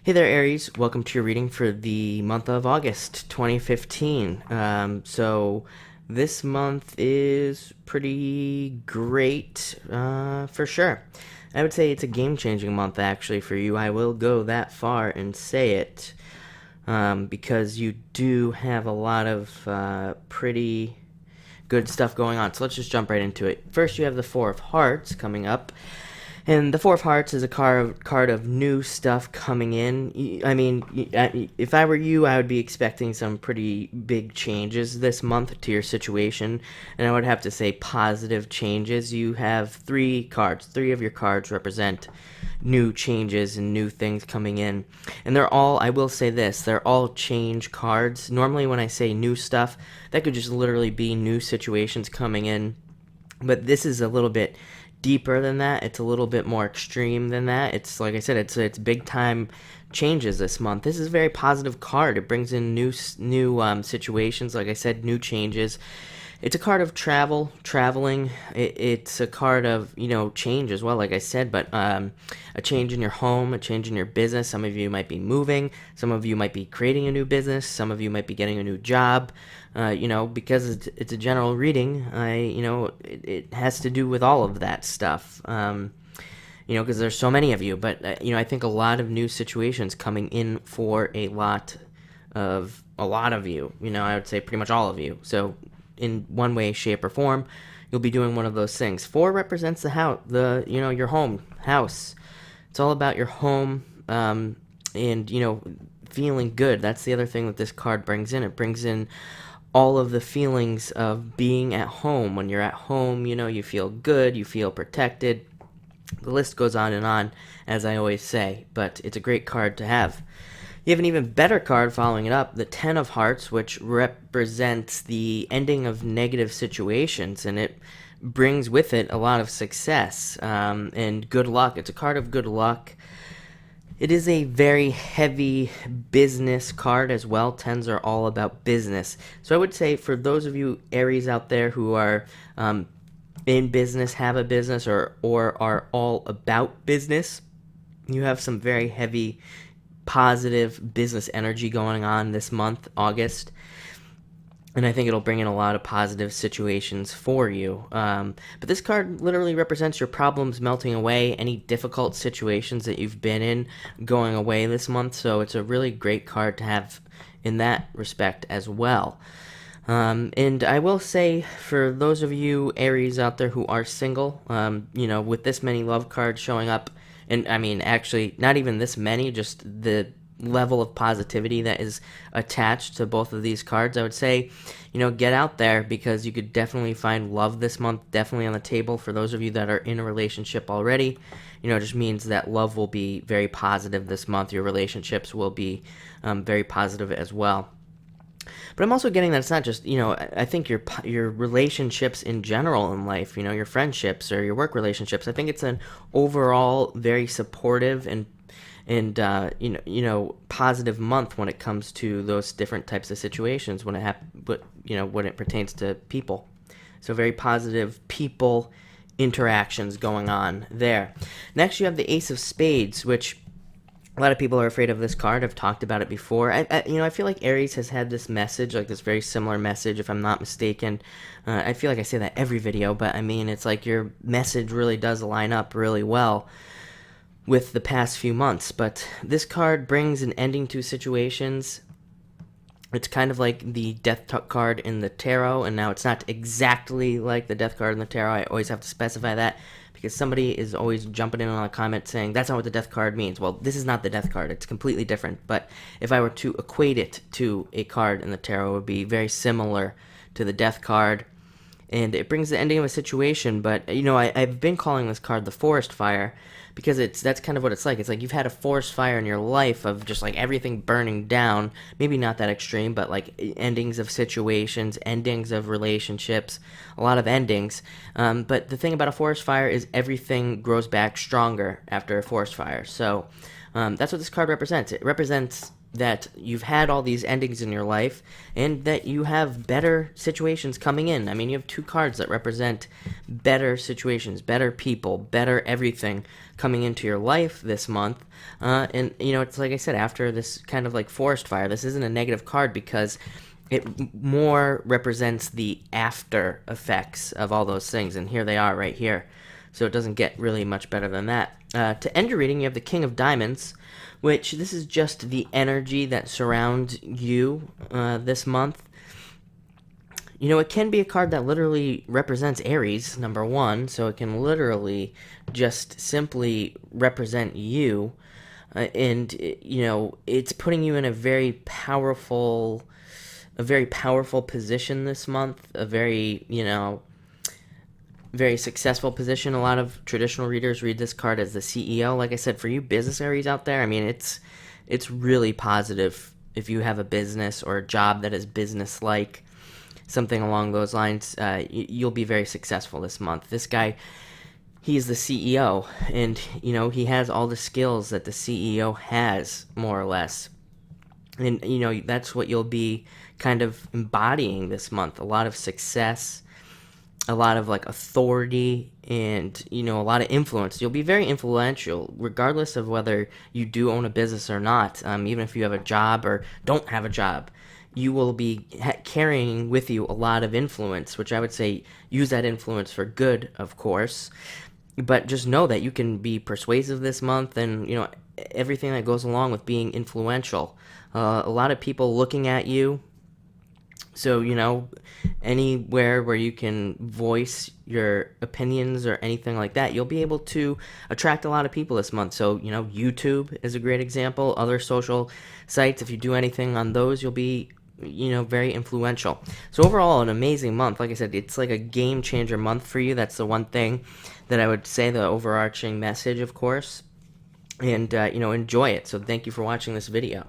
Hey there, Aries. Welcome to your reading for the month of August 2015. This month is pretty great for sure. I would say it's a game changing month actually for you. I will go that far and say it because you do have a lot of pretty good stuff going on. So let's just jump right into it. First, you have the Four of Hearts coming up. And the Four of Hearts is a card of new stuff coming in. I mean, if I were you, I would be expecting some pretty big changes this month to your situation. And I would have to say positive changes. You have three cards. Three of your cards represent new changes and new things coming in. And they're all, I will say this, they're all change cards. Normally when I say new stuff, that could just literally be new situations coming in. But this is a little bit deeper than that. It's a little bit more extreme than that. It's like I said, it's big time changes this month. This is a very positive card. It brings in new situations. Like I said, new changes. It's a card of traveling. It's a card of change as well. Like I said, but a change in your home, a change in your business. Some of you might be moving. Some of you might be creating a new business. Some of you might be getting a new job. Because it's a general reading, it has to do with all of that stuff. Because there's so many of you. But I think a lot of new situations coming in for a lot of you. I would say pretty much all of you. So in one way, shape, or form, you'll be doing one of those things. Four represents the house, your home house. It's all about your home, and feeling good. That's the other thing that this card brings in. It brings in all of the feelings of being at home. When you're at home, you feel good, you feel protected. The list goes on, as I always say, but it's a great card to have. You have an even better card following it up, the Ten of Hearts, which represents the ending of negative situations, and it brings with it a lot of success and good luck. It's a card of good luck. It is a very heavy business card as well. Tens are all about business. So I would say for those of you Aries out there who are in business, have a business, or are all about business, you have some very heavy positive business energy going on this month, August. And I think it'll bring in a lot of positive situations for you. But this card literally represents your problems melting away, any difficult situations that you've been in going away this month. So it's a really great card to have in that respect as well. And I will say, for those of you Aries out there who are single, with this many love cards showing up, and I mean, actually, not even this many, just the level of positivity that is attached to both of these cards, I would say, get out there, because you could definitely find love this month, definitely on the table. For those of you that are in a relationship already, it just means that love will be very positive this month. Your relationships will be very positive as well. But I'm also getting that it's not just, I think your relationships in general in life, your friendships or your work relationships, I think it's an overall very supportive and positive month when it comes to those different types of situations when it pertains to people. So very positive people interactions going on there. Next, you have the Ace of Spades, which a lot of people are afraid of this card. I've talked about it before. I feel like Aries has had this message, like this very similar message, if I'm not mistaken. I feel like I say that every video, but I mean, it's like your message really does line up really well with the past few months. But this card brings an ending to situations. It's kind of like the Death card in the tarot, and now it's not exactly like the Death card in the tarot. I always have to specify that, because somebody is always jumping in on a comment saying, that's not what the Death card means. Well, this is not the Death card. It's completely different. But if I were to equate it to a card in the tarot, it would be very similar to the Death card. And it brings the ending of a situation. But, I've been calling this card the Forest Fire, because that's kind of what it's like. It's like you've had a forest fire in your life of just like everything burning down. Maybe not that extreme, but like endings of situations, endings of relationships, a lot of endings. But the thing about a forest fire is everything grows back stronger after a forest fire. So that's what this card represents. It represents that you've had all these endings in your life and that you have better situations coming in. I mean, you have two cards that represent better situations, better people, better everything coming into your life this month. And, it's like I said, after this kind of like forest fire, this isn't a negative card because it more represents the after effects of all those things. And here they are right here. So it doesn't get really much better than that. To end your reading, you have the King of Diamonds, which this is just the energy that surrounds you this month. It can be a card that literally represents Aries, number one, so it can literally just simply represent you. And, it's putting you in a very powerful position this month, a very successful position. A lot of traditional readers read this card as the CEO. Like I said, for you business Aries out there, I mean, it's really positive if you have a business or a job that is business-like, something along those lines. You'll be very successful this month. This guy, he is the CEO, and, he has all the skills that the CEO has, more or less. And, that's what you'll be kind of embodying this month. A lot of success, a lot of like authority, and a lot of influence. You'll be very influential regardless of whether you do own a business or not. Even if you have a job or don't have a job, you will be carrying with you a lot of influence, which I would say use that influence for good, of course, but just know that you can be persuasive this month, and everything that goes along with being influential. A lot of people looking at you. So, anywhere where you can voice your opinions or anything like that, you'll be able to attract a lot of people this month. So, YouTube is a great example. Other social sites, if you do anything on those, you'll be, very influential. So, overall, an amazing month. Like I said, it's like a game changer month for you. That's the one thing that I would say, the overarching message, of course. And, enjoy it. So, thank you for watching this video.